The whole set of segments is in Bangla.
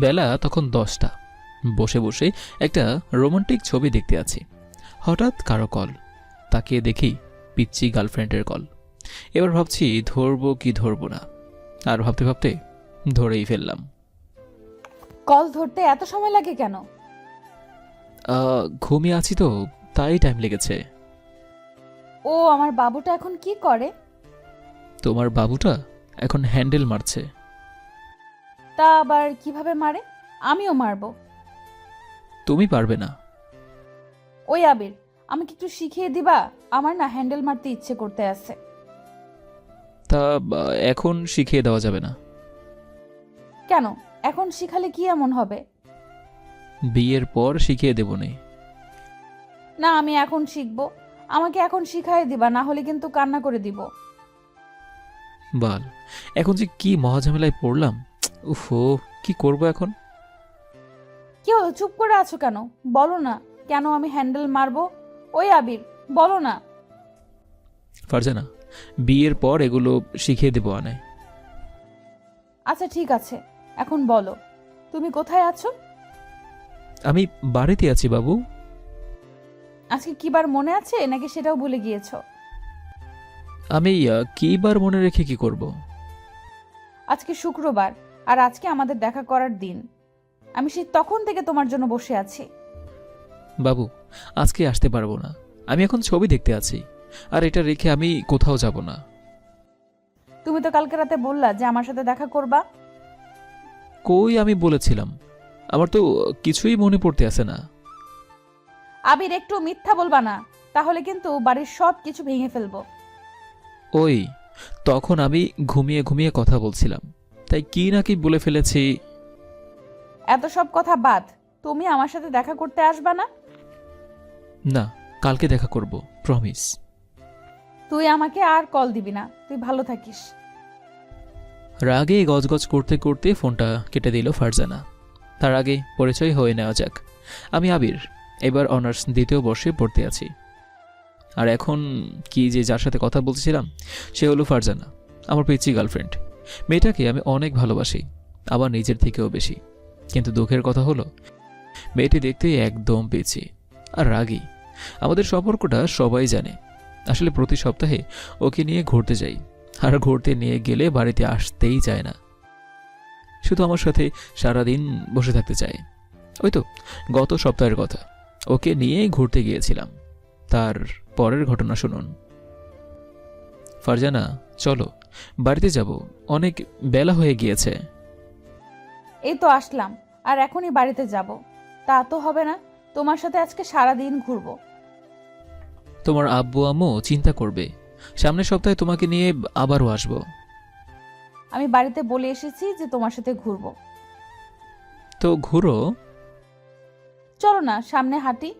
বেলা তখন 10টা। বসে বসে একটা রোমান্টিক ছবি দেখতে আছি। হঠাৎ কারো কল। তাকিয়ে দেখি পিচ্চি গার্লফ্রেন্ডের কল। এবার ভাবছি ধরবো কি ধরবো না, আর ভাবতে ভাবতে ধরেই ফেললাম। কল ধরতে এত সময় লাগে কেন? ঘুমিয়ে আছি তো, তাই টাইম লেগেছে। ও আমার বাবুটা এখন কি করে? তোমার বাবুটা এখন হ্যান্ডেল মারছে। তা আবার কিভাবে মারে? আমিও মারবো। তুমি পারবে না। ওই আবির, আমাকে একটু শিখিয়ে দিবা? আমার না হ্যান্ডেল মারতে ইচ্ছে করতে আছে। তা এখন শিখিয়ে দেওয়া যাবে না। কেন? এখন শিখালে কি এমন হবে? বিয়ের পর শিখিয়ে দেব নে। না, আমি এখন শিখবো। আমাকে এখন শিখাই দিবা, না হলে কিন্তু কান্না করে দিব। বাল, এখন যে কি মহাঝামেলায় পড়লাম। উফো, কি করব এখন? কি হলো, চুপ করে আছো কেন? বলো না কেন আমি হ্যান্ডেল মারবো। ওই আবির, বলো না। ফারজানা, বিয়ের পর এগুলো শিখিয়ে দেবো আনে। আচ্ছা ঠিক আছে, এখন বলো তুমি কোথায় আছো? আমি বাড়িতে আছি বাবু। আজকে কিবার মনে আছে নাকি সেটাও ভুলে গিয়েছো? আমি কি বার মনে রেখে কি করব? আজকে শুক্রবার, আর আজকে আমাদের দেখা করার দিন। আমি সেই তখন থেকে তোমার জন্য বসে আছি। বাবু, আজকে আসতে পারবো না। আমি এখন ছবি দেখতে আছি, আর এটা রেখে আমি কোথাও যাব না। তুমি তো কালকে রাতে বললা যে আমার সাথে দেখা করবা। কই আমি বলেছিলাম? আমার তো কিছুই মনে পড়তে আসে না। আবির, একটু মিথ্যা বলবা না, তাহলে কিন্তু বাড়ির সব কিছু ভেঙে ফেলবো। ওই, তখন আমি ঘুমিয়ে ঘুমিয়ে কথা বলছিলাম, তাই কি না কি বলে ফেলেছি। এত সব কথা বাদ, তুমি আমার সাথে দেখা করতে আসবা না? না, কালকে দেখা করব, প্রমিস। তুই আমাকে আর কল দিবি না, তুই ভালো থাকিস। রাগে গজগজ করতে করতে ফোনটা কেটে দিল ফারজানা। তার আগে পরিচয় হয়ে নেওয়া যাক। আমি আবির, এবার অনার্স 2য় বর্ষে পড়তে আছি। আর এখন কি যে যার সাথে কথা বলছিলাম সে হলো ফারজানা, আমার পিচ্চি গার্লফ্রেন্ড। মেয়েটাকে আমি অনেক ভালোবাসি, আবার নিজের থেকেও বেশি। কিন্তু দুঃখের কথা হলো মেয়েটি দেখতে একদম পিচ্চি আর রাগী। আমাদের সম্পর্কটা সবাই জানে। আসলে প্রতি সপ্তাহে ওকে নিয়ে ঘুরতে যাই, আর ঘুরতে নিয়ে গেলে বাড়িতে আসতেই চায় না। শুধু আমার সাথে সারাদিন বসে থাকতে চায়। ওই তো গত সপ্তাহের কথা, ওকে নিয়ে ঘুরতে গিয়েছিলাম। তার পরের ঘটনা শুনুন। ফারজানা, চলো বাড়িতে যাব, অনেক বেলা হয়ে গিয়েছে। এই তো আসলাম, আর এখনই বাড়িতে যাব? তা তো হবে না, তোমার সাথে আজকে সারা দিন ঘুরবো। তোমার আব্বু আম্মু চিন্তা করবে। সামনের সপ্তাহে তোমাকে নিয়ে আবারও আসবো। আমি বাড়িতে বলে এসেছি যে তোমার সাথে ঘুরবো। তো ঘুরো। চলো না সামনে হাঁটি।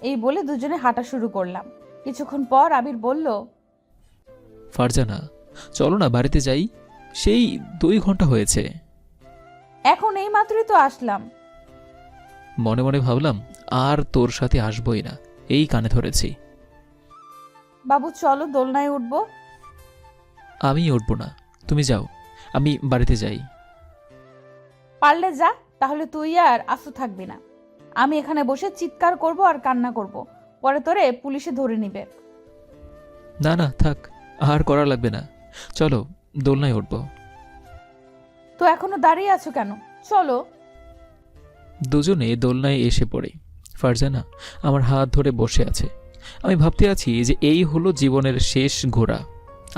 এই বলে দুজনে হাঁটা শুরু করলাম। কিছুক্ষণ পর আবির বলল, ফারজানা, চলো না বাড়িতে যাই, সেই 2 ঘন্টা হয়েছে। এখন এই মাত্রই তো আসলাম। মনে মনে ভাবলাম আর তোর সাথে আসবই না, এই কানে ধরেছি। বাবু চলো দোলনায় উঠবো। আমি উঠবো না, তুমি যাও, আমি বাড়িতে যাই। পারলে যা, তাহলে তুই আর আসু থাকবি না। আমি এখানে বসে চিৎকার করব আর কান্না করব, পরে তোরে পুলিশে ধরে নিবে। না না থাক, আর করা লাগবে না, চলো দোলনায় উঠবো। তো এখনো দাঁড়িয়ে আছো কেন? চলো। দুজনে দোলনায় এসে পড়ে। ফারজানা আমার হাত ধরে বসে আছে। আমি ভাবতে আছি যে এই হলো জীবনের শেষ ঘোরা,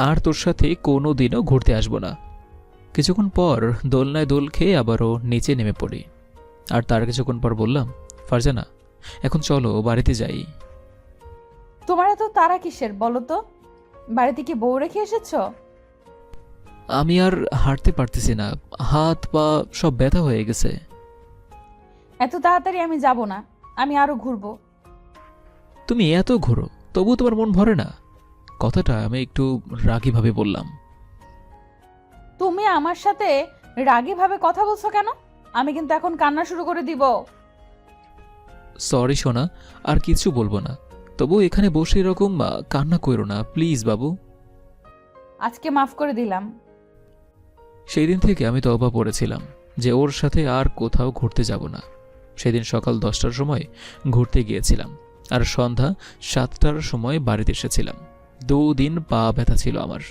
আর তোর সাথে কোনো দিনও ঘুরতে আসবো না। কিছুক্ষণ পর দোলনায় দোল খেয়ে আবারও নিচে নেমে পড়ি। আর তার কিছুক্ষণ পর বললাম, ফারজানা এখন চলো বাড়িতে যাই। তোমার এত তাড়া কিসের বলো তো? বাড়িতে কি বউ রেখে এসেছো? আমি আর হাঁটতে পারতেছি না, হাত পা সব ব্যথা হয়ে গেছে। এত তাড়াতাড়ি আমি যাব না, আমি আরো ঘুরবো। তুমি এত ঘোরো তবু তোমার মন ভরে না? কথাটা আমি একটু রাগীভাবে বললাম। তুমি আমার সাথে রাগী ভাবে কথা বলছো কেন? আমি কিন্তু এখন কান্না শুরু করে দিব। সরি সোনা, আর কিছু বলবো না, তবু এখানে বসে এরকম কান্না করো না প্লিজ বাবু। আজকে মাফ করে দিলাম। সেই দিন থেকে আমি তওবা পড়েছিলাম, যে ওর সাথে আর কোথাও ঘুরতে যাব না। সেদিন সকাল 10টার সময় ঘুরতে গিয়েছিলাম, আর সন্ধ্যা 7টার সময় বাড়িতে এসেছিলাম। 2 দিন পা ব্যথা ছিল আমার।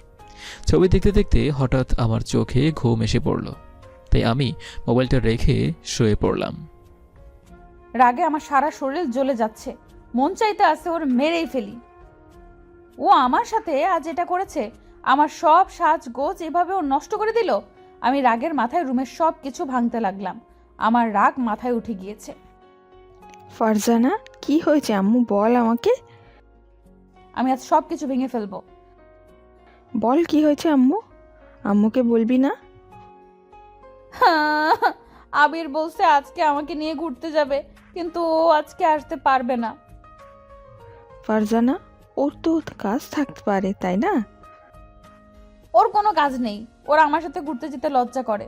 ছবি দেখতে দেখতে হঠাৎ আমার চোখে ঘুম এসে পড়ল, তাই আমি মোবাইলটা রেখে শুয়ে পড়লাম। রাগে আমার সারা শরীর জ্বলে যাচ্ছে, মন চাইতে আছে ওর মেরেই ফেলি। ও আমার সাথে আজ এটা করেছে, আমার সব সাজগোজ এভাবে ও নষ্ট করে দিল। আমি রাগের মাথায় রুমের সব কিছু ভাঙতে লাগলাম। আমার রাগ মাথায় উঠে গিয়েছে। ফারজানা, কি হয়েছে আম্মু? বল আমাকে। আমি আজ সব কিছু ভেঙে ফেলবো। বল কি হয়েছে আম্মু? আম্মুকে বলবি না? আবির বলছে আজকে আমাকে নিয়ে ঘুরতে যাবে, কিন্তু ও আজকে আসতে পারবে না। ফারজানা, ওর তো কাজ থাকতে পারে, তাই না? ওর কোনো কাজ নেই, ওরা আমার সাথে ঘুরতে যেতে লজ্জা করে।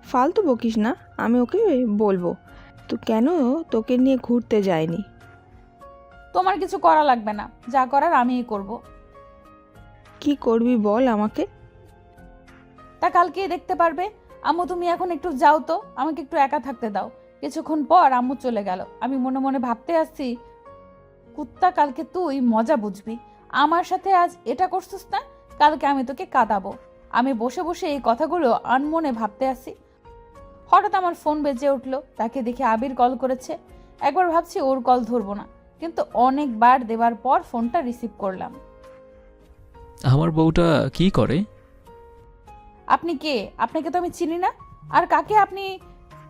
ফালতু বকিস না, আমি ওকে বলবো তো কেন তোকে নিয়ে ঘুরতে যায়নি। তোমার কিছু করা লাগবে না, যা করার আমিই করব। কি করবি বল আমাকে। তা কালকেই দেখতে পারবে। আম্মু তুমি এখন একটু যাও তো, আমাকে একটু একা থাকতে দাও। কিছুক্ষণ পর আম্মু চলে গেল। আমি মনে মনে ভাবতে আসছি, কুত্তা কালকে তুই মজা বুঝবি। আমার সাথে আজ এটা করছিস না, কালকে আমি তোকে কাঁদাবো। আমি বসে বসে এই কথাগুলো আনমনে ভাবতে আসি। হঠাৎ আমার ফোন বেজে উঠলো। তাকে দেখে আবির কল করেছে। একবার ভাবছি ওর কল ধরবো না, কিন্তু অনেকবার দেওয়ার পর ফোনটা রিসিভ করলাম। আমার বউটা কি করে? আপনি কে? আপনাকে তো আমি চিনি না। আর কাকে আপনি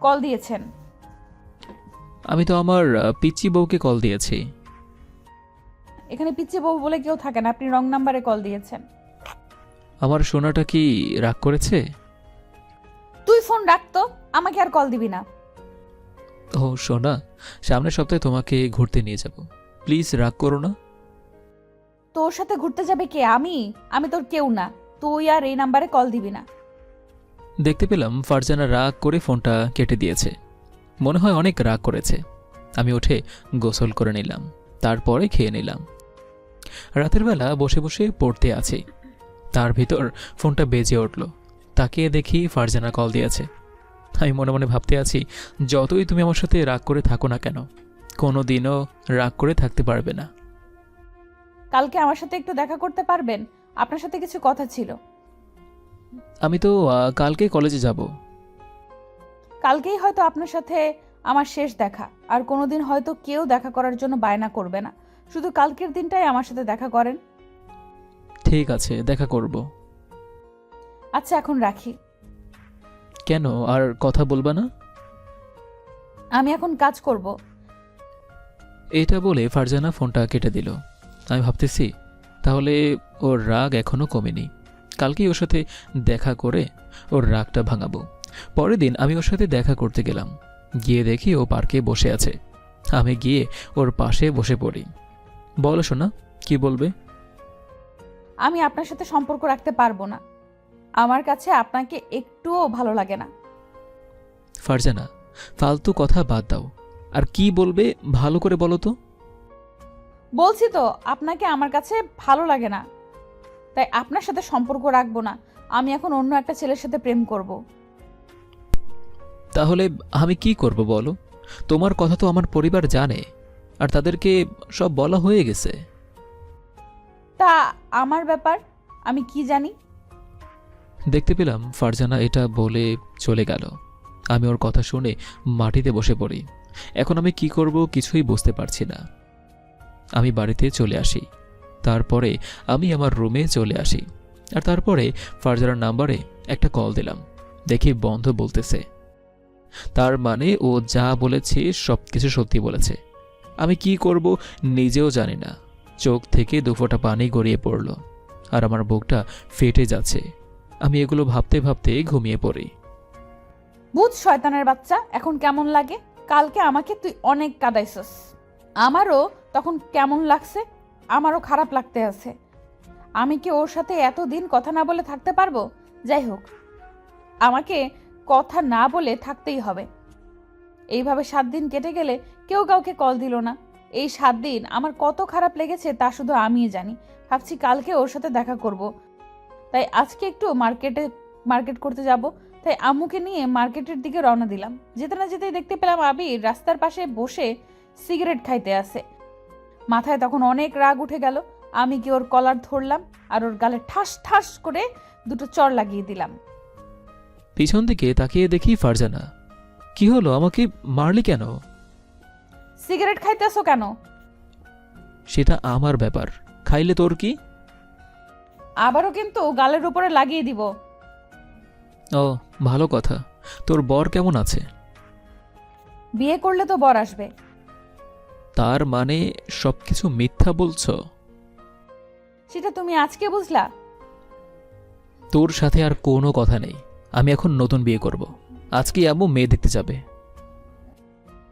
কল দিয়েছেন? আমি তো আমার পিচ্চি বউকে কল দিয়েছি। এখানে পিচ্চি বউ বলে কেউ থাকে না, আপনি রং নাম্বারে কল দিয়েছেন। আমার সোনাটা কি রাগ করেছে? তুই ফোন রাখতো, আমাকে আর কল দিবি না। ও সোনা, সামনের সপ্তাহে তোমাকে ঘুরতে নিয়ে যাব, প্লিজ রাগ করো না। তোর সাথে ঘুরতে যাবে কে? আমি তোর কেউ না। তুই আর এই নাম্বারে কল দিবি না। দেখতে পেলাম ফারজানা রাগ করে ফোনটা কেটে দিয়েছে। মনে হয় অনেক রাগ করেছে। আমি উঠে গোসল করে নিলাম, তারপরে খেয়ে নিলাম। রাতের বেলা বসে বসে পড়তে আছি, তার ভিতর ফোনটা বেজে উঠল। তাকিয়ে দেখি ফারজানা কল দিয়েছে। আমি মনে মনে ভাবতে আছি, যতই তুমি আমার সাথে রাগ করে থাকো না কেন, কোনো দিনও রাগ করে থাকতে পারবে না। কালকে আমার সাথে একটু দেখা করতে পারবেন? আপনার সাথে কিছু কথা ছিল। আমি তো কালকে কলেজে যাব। কালকেই হয়তো আপনার সাথে আমার শেষ দেখা, আর কোনোদিন হয়তো কেউ দেখা করার জন্য বায়না করবে না। শুধু কালকের দিনটাই আমার সাথে দেখা করেন। ঠিক আছে, দেখা করব। আচ্ছা এখন রাখি। কেন, আর কথা বলবা না? আমি এখন কাজ করব। এটা বলে ফারজানা ফোনটা কেটে দিল। আমি ভাবতেছি, তাহলে ওর রাগ এখনো কমেনি। কালকেই ওর সাথে দেখা করে ওর রাগটা ভাঙাবো। পরের দিন আমি ওর সাথে দেখা করতে গেলাম। গিয়ে দেখি ও পার্কে বসে আছে। আমি গিয়ে ওর পাশে বসে পড়ি। বলো শোনা, কি বলবে? আমি আপনার সাথে সম্পর্ক রাখতে পারবো না। আমার কাছে আপনাকে একটুও ভালো লাগে না। ফারজানা, ফালতু কথা বাদ দাও, আর কি বলবে ভালো করে বলো তো। বলছি তো আপনাকে আমার কাছে ভালো লাগে না, তাই আপনার সাথে সম্পর্ক রাখবো না। আমি এখন অন্য একটা ছেলের সাথে প্রেম করব। তাহলে আমি কি করব বলো? তোমার কথা তো আমার পরিবার জানে, আর তাদেরকে সব বলা হয়ে গেছে। তা আমার ব্যাপার আমি কি জানি? দেখতে পেলাম ফারজানা এটা বলে চলে গেল। আমি ওর কথা শুনে মাটিতে বসে পড়ি। এখন আমি কি করব কিছুই বুঝতে পারছি না। আমি বাড়িতে চলে আসি, তারপরে আমি আমার রুমে চলে আসি, আর তারপরে ফারজানার নাম্বারে একটা কল দিলাম। দেখি বন্ধ বলতেছে। তার মানে ও যা বলেছে সব কিছু সত্যি বলেছে। আমি কি করব নিজেও জানি না। চোখ থেকে দুফোঁটা পানি গড়িয়ে পড়ল, আর আমার বুকটা ফেটে যাচ্ছে। আমি এগুলো ভাবতে ভাবতে ঘুমিয়ে পড়ি। বুঝ শয়তানের বাচ্চা, এখন কেমন লাগে? কালকে আমাকে তুই অনেক কাঁদাইছস। আমারও তখন কেমন লাগছে, আমারও খারাপ লাগতে আছে। আমি কি ওর সাথে এতদিন কথা না বলে থাকতে পারবো? যাই হোক, আমাকে কথা না বলে থাকতেই হবে। এইভাবে 7 দিন কেটে গেলে কেউ কাউকে কল দিল না। এই 7 দিন আমার কত খারাপ লেগেছে তা শুধু আমিই জানি। ভাবছি কালকে ওর সাথে দেখা করব, তাই আজকে একটু মার্কেট করতে যাব। তাই আম্মুকে নিয়ে মার্কেটের দিকে রওনা দিলাম। যেতে না যেতেই দেখতে পেলাম আবির রাস্তার পাশে বসে সিগারেট খাইতে আছে। মাথায় তখন অনেক রাগ উঠে গেল। আমি কি ওর কলার ধরলাম আর ওর গালে ঠাস ঠাস করে দুটো চড় লাগিয়ে দিলাম। পিছন দিকে তাকিয়ে দেখি ফারজানা। কি হলো, আমাকে মারলি কেন? সিগারেট খাইতেছো কেন? সেটা আমার ব্যাপার, খাইলে তোর কি? আবারও কিন্তু গালের উপরে লাগিয়ে দিব। ও, ভালো কথা। তোর বর কেমন আছে? বিয়ে করলে তো বর আসবে। তার মানে সবকিছু মিথ্যা বলছো? সেটা তুমি আজকে বুঝলা? তোর সাথে আর কোনো কথা নেই। আমি এখন নতুন বিয়ে করব। আজকে আম্মু মেয়ে দেখতে যাবে।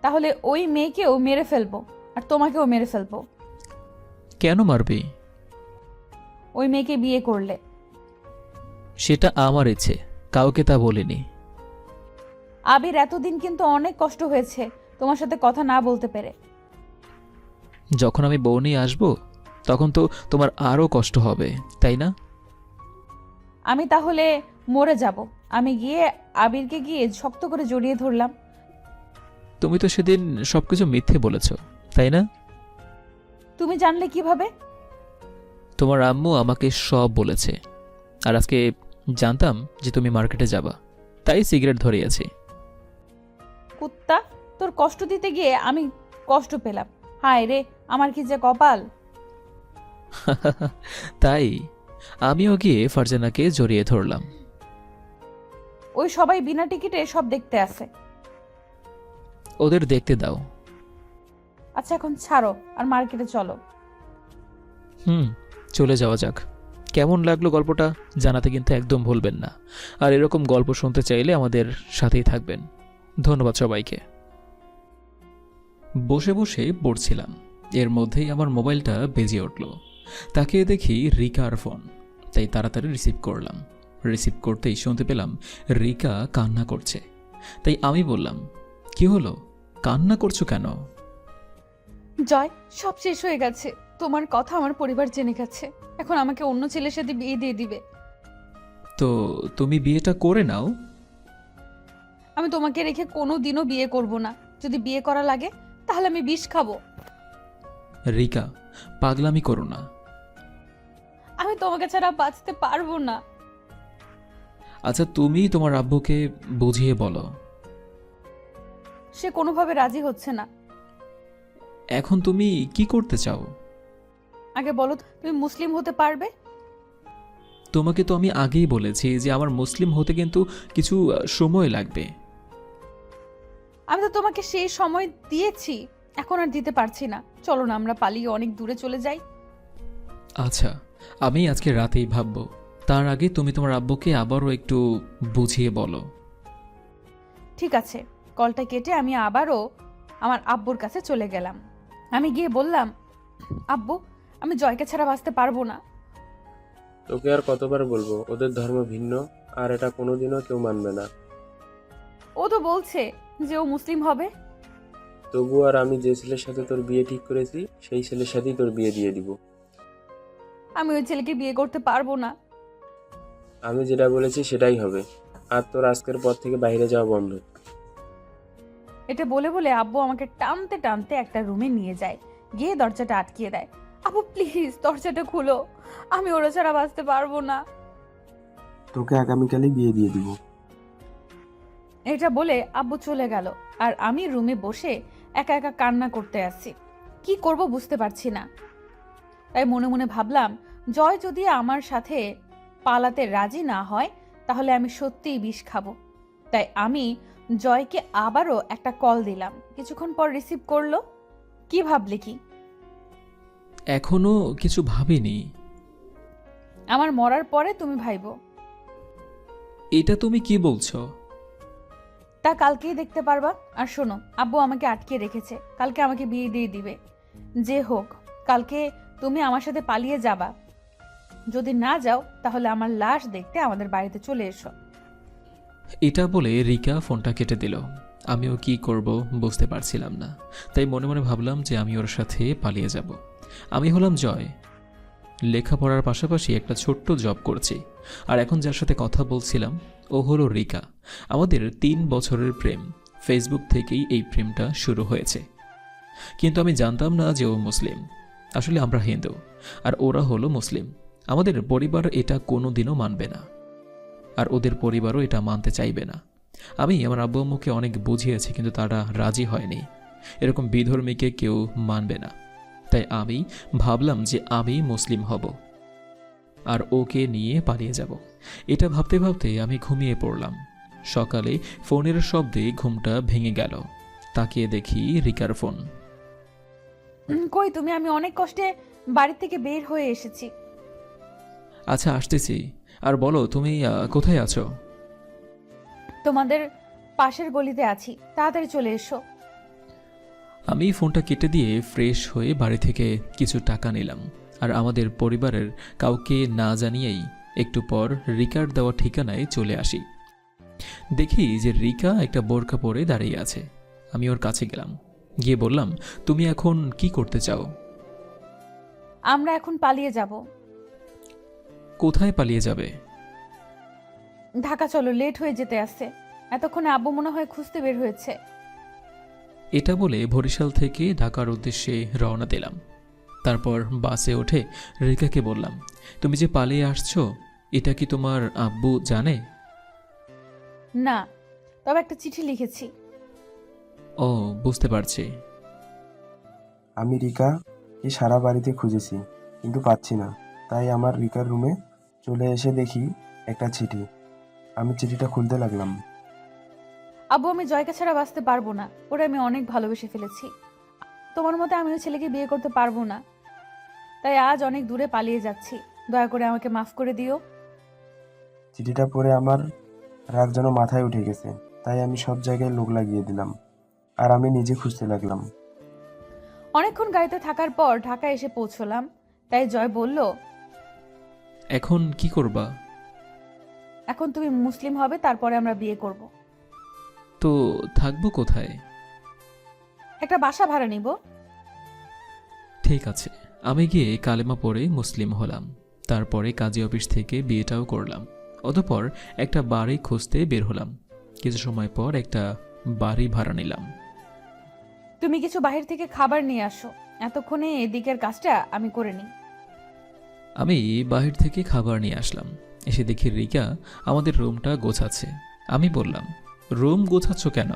তাহলে ওই মেয়েকেও মেরে ফেলবো আর তোমাকেও মেরে ফেলবো। কেন মারবি? ওই মেয়েকে বিয়ে করলে। সেটা আমার ইচ্ছে, কাউকে তা বলিনি। আবির, এতদিন কিন্তু অনেক কষ্ট হয়েছে তোমার সাথে কথা না বলতে পেরে। যখন আমি বউ নিয়ে আসবো তখন তো তোমার আরও কষ্ট হবে, তাই না? আমি তাহলে মরে যাব। আমি গিয়ে আবিরকে গিয়ে শক্ত করে জড়িয়ে ধরলাম। তুমি তো সেদিন সবকিছু মিথ্যে বলেছ, তাই না? তুমি জানলে কিভাবে? তোমার আম্মু আমাকে সব বলেছে। আর আজকে জানতাম যে তুমি মার্কেটে যাবা, তাই সিগারেট ধরিয়েছি। কুত্তা, তোর কষ্ট দিতে গিয়ে আমি কষ্ট পেলাম। হায় রে, আমার কি যে কপাল। তাই আমিও গিয়ে ফারজানাকে জড়িয়ে ধরলাম। ওই সবাই বিনা টিকিটে সব দেখতে আসে। ওদের দেখতে দাও। আচ্ছা, এখন ছাড়ো আর মার্কেটে চলো। চলে যাওয়া যাক। কেমন লাগলো গল্পটা জানাতে কিন্তু একদম ভুলবেন না। আর এরকম গল্প শুনতে চাইলে আমাদের সাথেই থাকবেন। ধন্যবাদ সবাইকে। বসে বসে পড়ছিলাম, এর মধ্যেই আমার মোবাইলটা বেজে উঠল। তাকিয়ে দেখি রিকার ফোন, তাই তাড়াতাড়ি রিসিভ করলাম। রিসিভ করতেই শুনতে পেলাম রিকা কান্না করছে। তাই আমি বললাম, কি হলো, কান্না করছো কেন? জয়, সব শেষ হয়ে গেছে। তোমার কথা আমার পরিবার জেনে গেছে। এখন আমাকে অন্য ছেলের সাথে বিয়ে দিয়ে দিবে। তো তুমি বিয়েটা করে নাও। আমি তোমাকে রেখে কোনো দিনও বিয়ে করব না। যদি বিয়ে করা লাগে তাহলে আমি বিষ খাবো। রিকা, পাগলামি করো না। আমি তোমাকে ছাড়া বাঁচতে পারবো না। আচ্ছা, তুমি তোমার আব্বুকে বুঝিয়ে বলো। সে কোনোভাবে রাজি হচ্ছে না। এখন তুমি কি করতে চাও? আগে বলো, তুমি মুসলিম হতে পারবে? তোমাকে তো আমি আগেই বলেছি যে আমার মুসলিম হতে কিন্তু কিছু সময় লাগবে। আমি তো তোমাকে সেই সময় দিয়েছি, এখন আর দিতে পারছি না। চলো না, আমরা পালিয়ে অনেক দূরে চলে যাই। আচ্ছা, আমি আজকে রাতেই ভাববো। তার আগে তুমি তোমার আব্বুকে আবারও একটু বুঝিয়ে বলো। ঠিক আছে। কলটা কেটে আমি আবারও আমার আব্বুর কাছে চলে গেলাম। আমি গিয়ে বললাম, আব্বু, আমি জয়কে ছাড়া বাঁচতে পারবো না। তোকে আর কতবার বলবো, ওদের ধর্ম ভিন্ন, আর এটা কোনোদিনও কেউ মানবে না। ও তো বলছে যে ও মুসলিম হবে। তবু আর আমি যে ছেলের সাথে তোর বিয়ে ঠিক করেছি সেই ছেলের সাথেই তোর বিয়ে দিয়ে দিব। আমি ওই ছেলেকে বিয়ে করতে পারবো না। আমি যেটা বলেছি সেটাই হবে, আর তোর আজকের পর থেকে বাইরে যাওয়া বন্ধ। এটা বলে বলে আব্বু আমাকে টানতে টানতে একটা রুমে নিয়ে যায়, গিয়ে দরজাটা আটকিয়ে দেয়। আব্বু প্লিজ দরজাটা খুলো, আমি ওরা ছাড়া বাঁচতে পারবো না। তোকে আগামীকালই বিয়ে দিয়ে দিব। এটা বলে আব্বু চলে গেল, আর আমি রুমে বসে একা একা কান্না করতে আসছি। কি করব বুঝতে পারছি না। তাই মনে মনে ভাবলাম, জয় যদি আমার সাথে পালাতে রাজি না হয় তাহলে আমি সত্যিই বিষ খাবো। তাই আমি জয়কে আবারও একটা কল দিলাম। কিছুক্ষণ পর রিসিভ করলো। কি ভাবলে কি? এখনো কিছু ভাবিনি। আমার মরার পরে তুমি ভাইবো। এটা তুমি কি বলছো? তা কালকেই দেখতে পারবা। আর শোনো, আব্বু আমাকে আটকে রেখেছে, কালকে আমাকে বিয়ে দিয়ে দিবে। যে হোক, কালকে তুমি আমার সাথে পালিয়ে যাবা। যদি না যাও তাহলে আমার লাশ দেখতে আমাদের বাড়িতে চলে এসো। এটা বলে রিকা ফোনটা কেটে দিল। আমিও কি করব বুঝতে পারছিলাম না, তাই মনে মনে ভাবলাম যে আমি ওর সাথে পালিয়ে যাব। আমি হলাম জয়, লেখাপড়ার পাশাপাশি একটা ছোট্ট জব করছি। আর এখন যার সাথে কথা বলছিলাম ও হলো রিকা। আমাদের 3 বছরের প্রেম। ফেসবুক থেকেই এই প্রেমটা শুরু হয়েছে, কিন্তু আমি জানতাম না যে ও মুসলিম। আসলে আমরা হিন্দু আর ওরা হলো মুসলিম। আমাদের পরিবার এটা কোনোদিনও মানবে না, আর ওদের পরিবারও এটা মানতে চাইবে না। আমি আমার আব্বু আম্মুকে অনেক বুঝিয়েছি, কিন্তু তারা রাজি হয়নি। এরকম বিধর্মীকে কেউ মানবে না। তাই আমি ভাবলাম যে আমি মুসলিম হব আর ওকে নিয়ে পালিয়ে যাব। এটা ভাবতে ভাবতে আমি ঘুমিয়ে পড়লাম। সকালে ফোনের শব্দে ঘুমটা ভেঙে গেল। তাকিয়ে দেখি রিকার ফোন। কই তুমি? আমি অনেক কষ্টে বাড়ি থেকে বের হয়ে এসেছি। আচ্ছা, আসতেছি। আর বলো, তুমি কোথায় আছো? তোমাদের পাশের গলিতে আছি, তাড়াতাড়ি চলে এসো। আমি ফোনটা কেটে দিয়ে ফ্রেশ হয়ে বাড়ি থেকে কিছু টাকা নিলাম আর আমাদের পরিবারের কাউকে না জানিয়েই একটু পর রিকার দেওয়া ঠিকানায় চলে আসি। দেখি যে রিকা একটা বোরকা পরে দাঁড়িয়ে আছে। আমি ওর কাছে গেলাম, গিয়ে বললাম, তুমি এখন কি করতে চাও? আমরা এখন পালিয়ে যাব। কোথায় পালিয়ে যাবে? ঢাকা চলো, লেট হয়ে যেতে আসছে। এতক্ষণে আব্বু মনে হয় খুঁজতে বের হয়েছে। এটা বলে বরিশাল থেকে ঢাকার উদ্দেশ্যে রওনা দিলাম। তারপর বাসে ওঠে রিকাকে বললাম, তুমি যে পালিয়ে আসছো এটা কি তোমার আব্বু জানে? না, তবে একটা চিঠি লিখেছি। ও, বুঝতে পারছি। আমি রিকাকে সারা বাড়িতে খুঁজেছি, কিন্তু পাচ্ছি না। তাই আমার রিকার রুমে চলে এসে দেখি একটা চিঠি। আমি চিঠিটা খুলতে লাগলাম। আব্বু, আমি জয়কে ছাড়া বাঁচতে পারবো না। ওরে আমি অনেক ভালোবেসে ফেলেছি। তোমার মতে আমি ওই ছেলেকে বিয়ে করতে পারবো না। তাই আজ অনেক দূরে পালিয়ে যাচ্ছি। দয়া করে আমাকে মাফ করে দিও। চিঠিটা পড়ে আমার রাগ যেন মাথায় উঠে গেছে। তাই আমি সব জায়গায় লোক লাগিয়ে দিলাম আর আমি নিজে খুঁজতে লাগলাম। অনেকক্ষণ গাড়িতে থাকার পর ঢাকা এসে পৌঁছলাম। তাই জয় বলল, এখন কি করবা? এখন তুমি মুসলিম হবে, তারপরে আমরা বিয়ে করব। তো থাকবো কোথায়? একটা বাসা ভাড়া নিব। ঠিক আছে। আমি গিয়ে কালেমা পড়ে মুসলিম হলাম। তারপরে কাজী অফিস থেকে বিয়েটাও করলাম। অতঃপর একটা বাড়ি খুঁজতে বের হলাম। কিছু সময় পর একটা বাড়ি ভাড়া নিলাম। তুমি কিছু বাহির থেকে খাবার নিয়ে আসো। এতক্ষণে এদিকের কাজটা আমি করে নিই। আমি বাহির থেকে খাবার নিয়ে আসলাম। এসে দেখি রিকা আমাদের রুমটা গোছাচ্ছে। আমি বললাম, রুম গোছাচ্ছ কেন?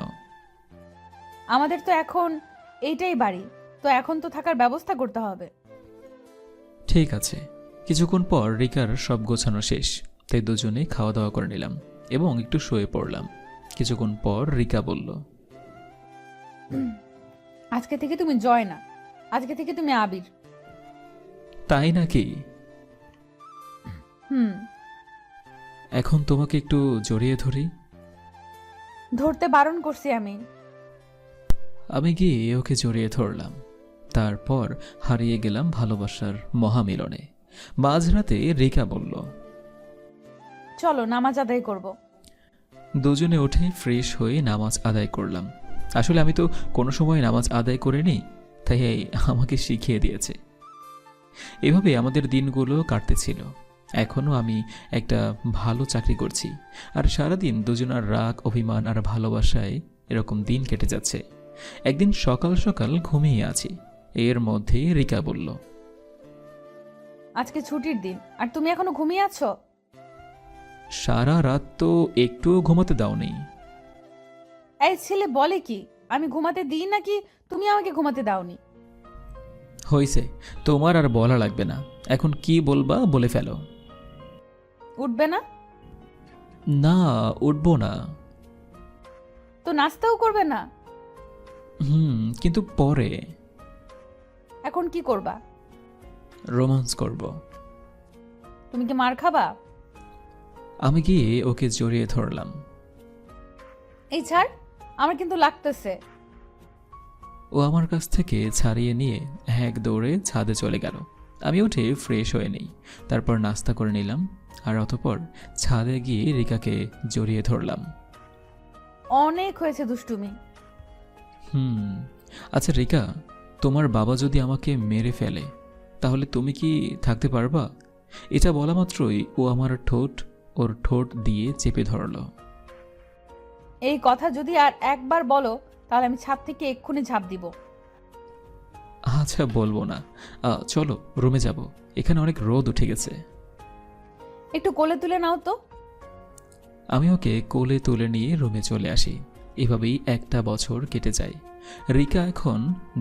আমাদের তো এখন এইটাই বাড়ি, তো এখন তো থাকার ব্যবস্থা করতে হবে। ঠিক আছে। কিছুক্ষণ পর রিকার সব গোছানো শেষ, তাই দুজনে খাওয়া দাওয়া করে নিলাম এবং একটু শুয়ে পড়লাম। কিছুক্ষণ পর রিকা বলল, আজকে থেকে তুমি জয় না, আজকে থেকে তুমি আবির। তাই নাকি? হুম। এখন তোমাকে একটু জড়িয়ে ধরি। ধরতে বারণ করছি আমি। আমি গিয়ে ওকে জড়িয়ে ধরলাম। তারপর হারিয়ে গেলাম ভালোবাসার মহামিলনে। মাঝরাতে রিকা বলল, চলো নামাজ আদায় করব। দুজনে উঠে ফ্রেশ হয়ে নামাজ আদায় করলাম। আসলে আমি তো কোনো সময় নামাজ আদায় করিনি, তাই আমাকে শিখিয়ে দিয়েছে। এভাবে আমাদের দিনগুলো কাটতেছিল। এখনও আমি একটা ভালো চাকরি করছি, আর সারাদিন দুজনার রাগ, অভিমান আর ভালোবাসায় এরকম দিন কেটে যাচ্ছে। একদিন সকাল সকাল ঘুমিয়ে আছি, এর মধ্যে রিকা বলল, আজকে ছুটির দিন আর তুমি এখনো ঘুমিয়ে আছো? সারা রাত তো একটুও ঘুমাতে দাওনি। এই ছেলে বলে কি, আমি ঘুমাতে দিই নাকি তুমি আমাকে ঘুমাতে দাওনি? হইছে, তোমার আর বলা লাগবে না। এখন কি বলবা বলে ফেলো। উঠবে না? না, উঠবো না। তো নাস্তাও করবে না? কিন্তু পরে। এখন কি করবা? রোমান্স করব। তুমি কি মার খাবা? আমি গিয়ে ওকে জড়িয়ে ধরলাম। এই ছাড়, আমার কিন্তু লাগতেছে। ও আমার কাছ থেকে ছাড়িয়ে নিয়ে এক দৌড়ে ছাদে চলে গেল। আমি উঠে ফ্রেশ হয়ে নিই, তারপর নাস্তা করে নিলাম আর অতঃপর ছাদে গিয়ে রিকাকে জড়িয়ে ধরলাম। অনেক হয়েছে দুষ্টুমি। আচ্ছা রিকা, তোমার বাবা যদি আমাকে মেরে ফেলে তাহলে তুমি কি থাকতে পারবা? এটা বলা মাত্রই ও আমার ওর ঠোঁট দিয়ে চেপে ধরলো। এই কথা যদি আর একবার বলো তাহলে আমি ছাদ থেকে এক্ষুনি ঝাঁপ দিব। আচ্ছা বলবো না। চলো রুমে যাব, এখানে অনেক রোদ উঠে গেছে। একটু কোলে তুলে নাও তো। আমি ওকে কোলে তুলে নিয়ে রুমে চলে আসি। এভাবেই একটা বছর কেটে যায়। রিকা এখন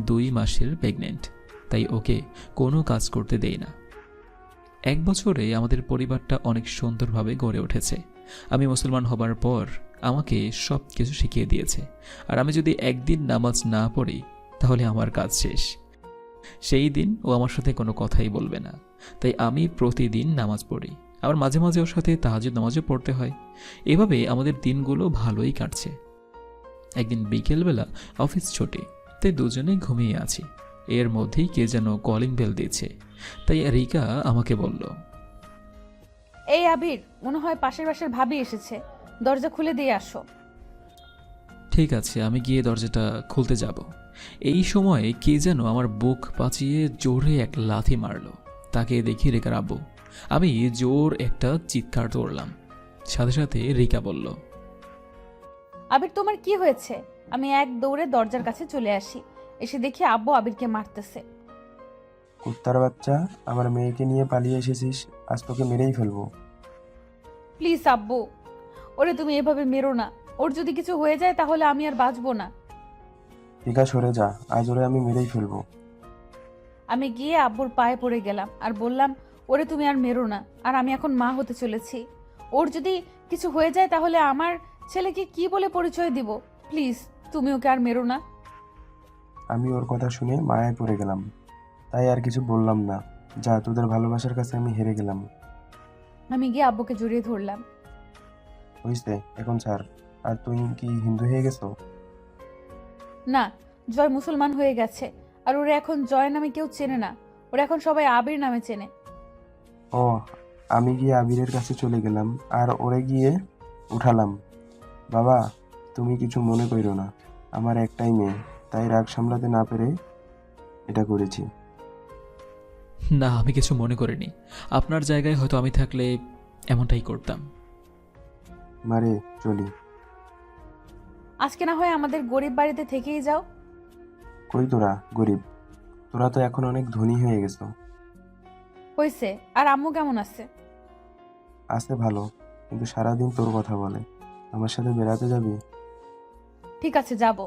2 মাসের প্রেগনেন্ট, তাই ওকে কোনো কাজ করতে দেই না। 1 বছরে আমাদের পরিবারটা অনেক সুন্দরভাবে গড়ে উঠেছে। আমি মুসলমান হবার পর আমাকে সব কিছু শিখিয়ে দিয়েছে। আর আমি যদি একদিন নামাজ না পড়ি তাহলে আমার কাজ শেষ। সেই দিন ও আমার সাথে কোনো কথাই বলবে না। তাই আমি প্রতিদিন নামাজ পড়ি, আবার মাঝে মাঝে ওর সাথে তাহাজ্জুদ নামাজও পড়তে হয়। এভাবে আমাদের দিনগুলো ভালোই কাটছে। একদিন বিকেলবেলা অফিস ছুটি, তাই দুজনেই ঘুমিয়ে আছি। এর মধ্যেই কে যেন কলিং বেল দিয়েছে, তাই রিকা আমাকে বলল, এই আবির, মনে হয় পাশের বাসার ভাবি এসেছে, দরজা খুলে দিয়ে আসো। ঠিক আছে, আমি গিয়ে দরজাটা খুলতে যাব। এই সময়ে কে যেন আমার বুক পাচিয়ে জোরে এক লাথি মারলো। তাকে দেখি রিকার আব্বু। আমি জোর একটা চিৎকার করলাম। সাথে সাথে রিকা বলল, আবির তোমার কি হয়েছে? আমি এক দৌড়ে দরজার কাছে চলে আসি, এসে দেখি আব্বু আবিরকে মারতেছে। কুত্তার বাচ্চা, আমার মেয়েকে নিয়ে পালিয়ে এসেছিস, আজ তোকে মেরেই ফেলবো। প্লিজ আব্বু, ওরে তুমি এভাবে মেরো না। ওর যদি কিছু হয়ে যায় তাহলে আমি আর বাঁচবো না। রিকা সরে যা, আজ ওরে আমি মেরেই ফেলবো। আমি গিয়ে আব্বুর পায়ে পড়ে গেলাম আর বললাম, ওরে তুমি আর মেরো না, আর আমি এখন মা হতে চলেছি। ওর যদি কিছু হয়ে যায় তাহলে আমার ছেলেকে কি বলে পরিচয় দিব? প্লিজ তুমি ওকে আর মেরো না। আমি ওর কথা শুনে মায়ায় পড়ে গেলাম, তাই আর কিছু বললাম না। যা, তোদের ভালোবাসার কাছে আমি হেরে গেলাম। আমি গিয়ে আব্বুকে জড়িয়ে ধরলাম। হইছে, এখন ছাড়। আর তুই কি হিন্দু হয়ে গেছো? না, জয় মুসলমান হয়ে গেছে, আর ওরা এখন জয় নামে কেউ চেনে না, ওরা এখন সবাই আবির নামে চেনে। ও, আমি গিয়ে আবিরের কাছে চলে গেলাম আর ওরে গিয়ে উঠালাম। বাবা, তুমি কিছু মনে করো না, আমার একটাই মেয়ে, তাই রাগ সামলাতে না পেরে এটা করেছি। না, আমি কিছু মনে করিনি। আপনার জায়গায় হয়তো আমি থাকলে এমনটাই করতাম। মারে, চলি। আজকে না হয় আমাদের গরিব বাড়িতে থেকেই যাও। কই তোরা গরিব? তোরা তো এখন অনেক ধনী হয়ে গেছো। হয়েছে। আর আম্মু কেমন আছে? আছে ভালো, কিন্তু সারাদিন তোর কথা বলে। আমার সাথে বেড়াতে যাবি? ঠিক আছে, যাব।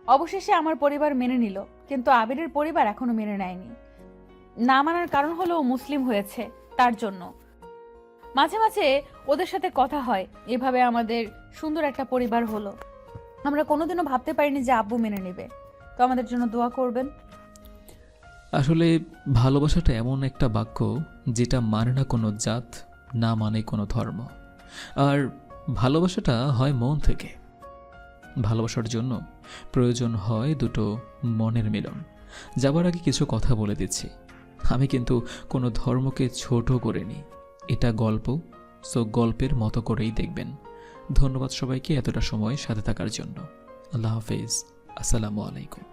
অবশেষে আমার পরিবার মেনে নিল, কিন্তু আবিরের পরিবার এখনো মেনে নেয়নি। না মানার কারণ হলো ও মুসলিম হয়েছে, তার জন্য। মাঝে মাঝে ওদের সাথে কথা হয়, এভাবে আমাদের সুন্দর একটা পরিবার হলো। আমরা কোনোদিনও ভাবতে পারিনি যে আব্বু মেনে নেবে। তো আমাদের জন্য দোয়া করবেন। আসলে ভালোবাসাটা এমন একটা বাক্য যেটা মানে না কোনো জাত, না মানে কোনো ধর্ম। আর ভালোবাসাটা হয় মন থেকে। ভালোবাসার জন্য প্রয়োজন হয় দুটো মনের মিলন। যাবার আগে কিছু কথা বলে দিচ্ছি, আমি কিন্তু কোনো ধর্মকে ছোট করিনি। এটা গল্প, সো গল্পের মতো করেই দেখবেন। ধন্যবাদ সবাইকে এতটা সময় সাথে থাকার জন্য। আল্লাহ হাফেজ, আসসালামু আলাইকুম।